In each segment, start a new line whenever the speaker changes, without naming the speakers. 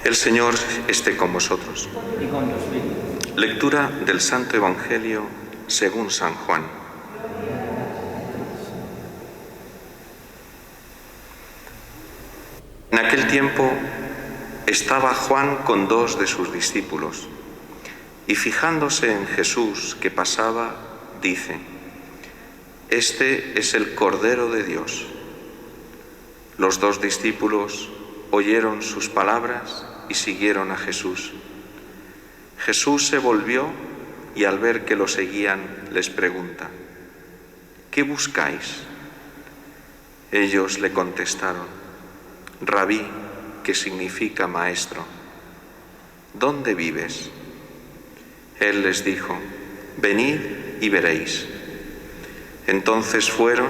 El Señor esté con vosotros.
y con tu espíritu.
Lectura del Santo Evangelio según San Juan. En aquel tiempo estaba Juan con 2 de sus discípulos, y fijándose en Jesús que pasaba, dice: «Este es el Cordero de Dios». Los 2 discípulos oyeron sus palabras y siguieron a Jesús. Jesús se volvió y al ver que lo seguían les pregunta: «¿Qué buscáis?». Ellos le contestaron: «Rabí», que significa maestro, «¿dónde vives?». Él les dijo: «Venid y veréis». Entonces fueron,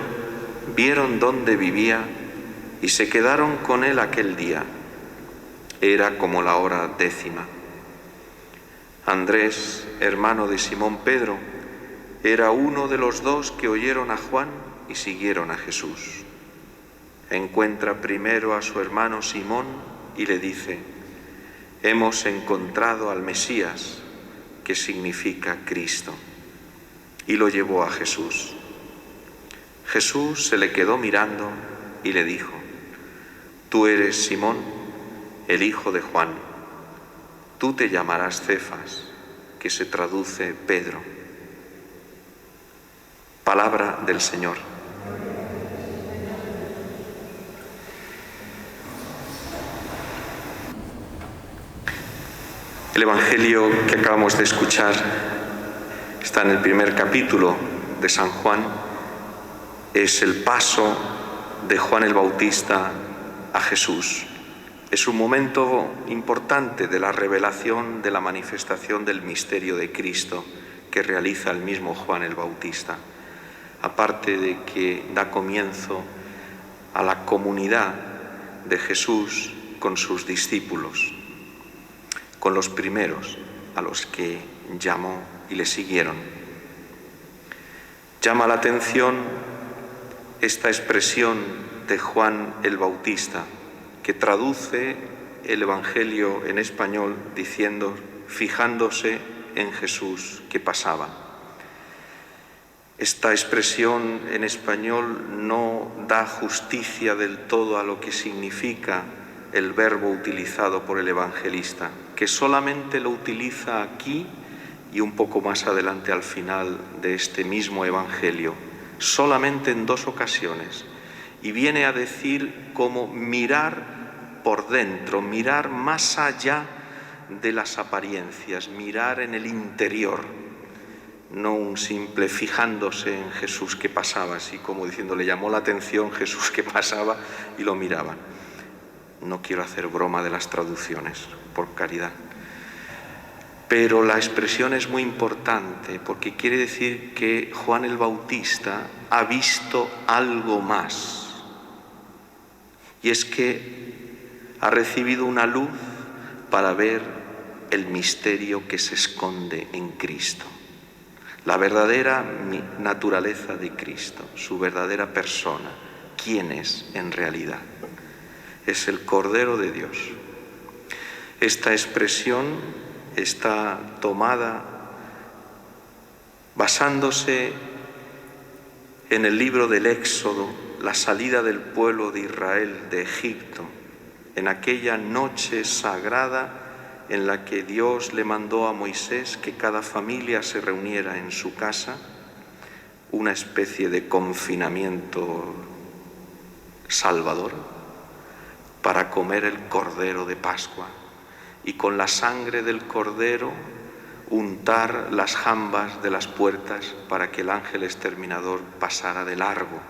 vieron dónde vivía y se quedaron con él aquel día. Era como la hora 10. Andrés, hermano de Simón Pedro, era uno de los 2 que oyeron a Juan y siguieron a Jesús. Encuentra primero a su hermano Simón y le dice: «Hemos encontrado al Mesías», que significa Cristo, y lo llevó a Jesús. Jesús se le quedó mirando y le dijo: «Tú eres Simón, el hijo de Juan. Tú te llamarás Cefas», que se traduce Pedro. Palabra del Señor. El Evangelio que acabamos de escuchar está en el primer capítulo de San Juan. Es el paso de Juan el Bautista a Jesús. Es un momento importante de la revelación, de la manifestación del misterio de Cristo que realiza el mismo Juan el Bautista. Aparte de que da comienzo a la comunidad de Jesús con sus discípulos, con los primeros a los que llamó y le siguieron. Llama la atención esta expresión de Juan el Bautista, que traduce el Evangelio en español diciendo: fijándose en Jesús que pasaba. Esta expresión en español no da justicia del todo a lo que significa el verbo utilizado por el evangelista, que solamente lo utiliza aquí y un poco más adelante al final de este mismo Evangelio, solamente en 2 ocasiones, y viene a decir como mirar por dentro, mirar más allá de las apariencias, mirar en el interior, no un simple fijándose en Jesús que pasaba, así como diciendo, le llamó la atención Jesús que pasaba y lo miraba. No quiero hacer broma de las traducciones, por caridad. Pero la expresión es muy importante porque quiere decir que Juan el Bautista ha visto algo más. Y es que ha recibido una luz para ver el misterio que se esconde en Cristo. La verdadera naturaleza de Cristo, su verdadera persona. ¿Quién es en realidad? Es el Cordero de Dios. Esta expresión está tomada basándose en el libro del Éxodo, la salida del pueblo de Israel de Egipto, en aquella noche sagrada en la que Dios le mandó a Moisés que cada familia se reuniera en su casa, una especie de confinamiento salvador, para comer el Cordero de Pascua y con la sangre del Cordero untar las jambas de las puertas para que el ángel exterminador pasara de largo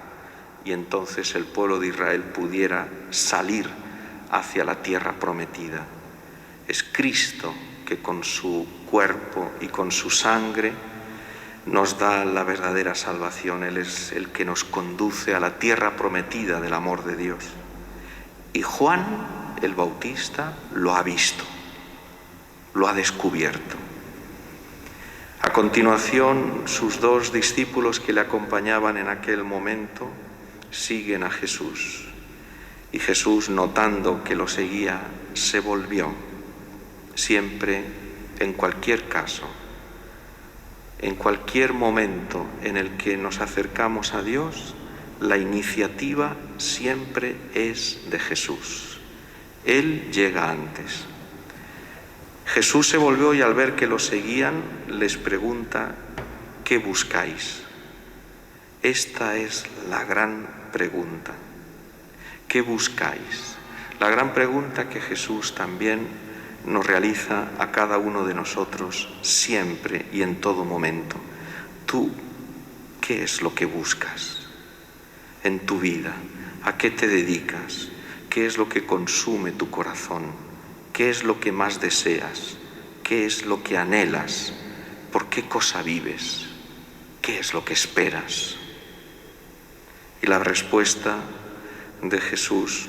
y entonces el pueblo de Israel pudiera salir hacia la tierra prometida. Es Cristo que con su cuerpo y con su sangre nos da la verdadera salvación. Él es el que nos conduce a la tierra prometida del amor de Dios. Y Juan el Bautista lo ha visto, lo ha descubierto. A continuación, sus 2 discípulos que le acompañaban en aquel momento siguen a Jesús. Y Jesús, notando que lo seguía, se volvió siempre, en cualquier caso, en cualquier momento en el que nos acercamos a Dios, la iniciativa siempre es de Jesús. Él llega antes. Jesús se volvió y al ver que lo seguían, les pregunta: ¿qué buscáis? Esta es la gran pregunta. ¿Qué buscáis? La gran pregunta que Jesús también nos realiza a cada uno de nosotros siempre y en todo momento. Tú, ¿qué es lo que buscas en tu vida? ¿A qué te dedicas? ¿Qué es lo que consume tu corazón? ¿Qué es lo que más deseas? ¿Qué es lo que anhelas? ¿Por qué cosa vives? ¿Qué es lo que esperas? Y la respuesta de Jesús,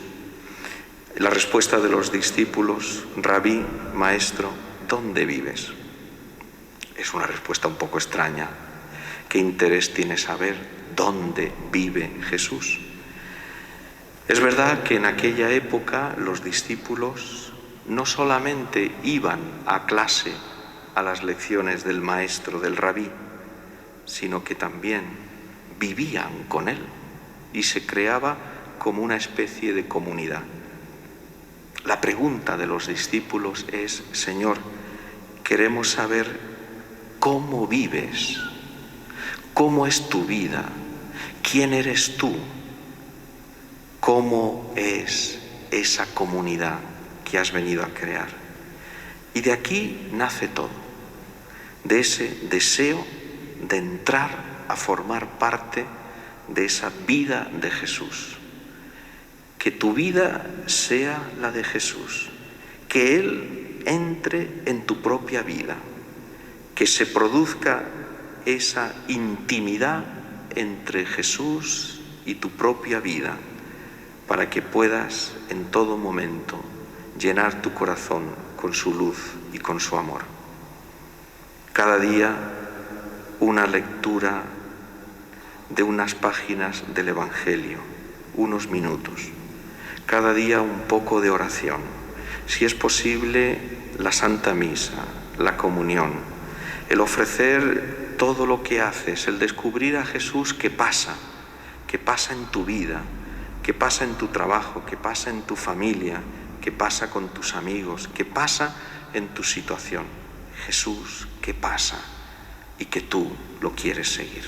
la respuesta de los discípulos: Rabí, maestro, ¿dónde vives? Es una respuesta un poco extraña. ¿Qué interés tiene saber dónde vive Jesús? Es verdad que en aquella época los discípulos no solamente iban a clase, a las lecciones del maestro, del rabí, sino que también vivían con él y se creaba como una especie de comunidad. La pregunta de los discípulos es: Señor, queremos saber cómo vives, cómo es tu vida, quién eres tú, cómo es esa comunidad que has venido a crear. Y de aquí nace todo, de ese deseo de entrar a formar parte de esa vida de Jesús. Que tu vida sea la de Jesús, que Él entre en tu propia vida, que se produzca esa intimidad entre Jesús y tu propia vida, para que puedas en todo momento llenar tu corazón con su luz y con su amor. Cada día una lectura de unas páginas del Evangelio, unos minutos. Cada día un poco de oración. Si es posible, la Santa Misa, la comunión, el ofrecer todo lo que haces, el descubrir a Jesús que pasa en tu vida, que pasa en tu trabajo, que pasa en tu familia, que pasa con tus amigos, que pasa en tu situación. Jesús que pasa y que tú lo quieres seguir.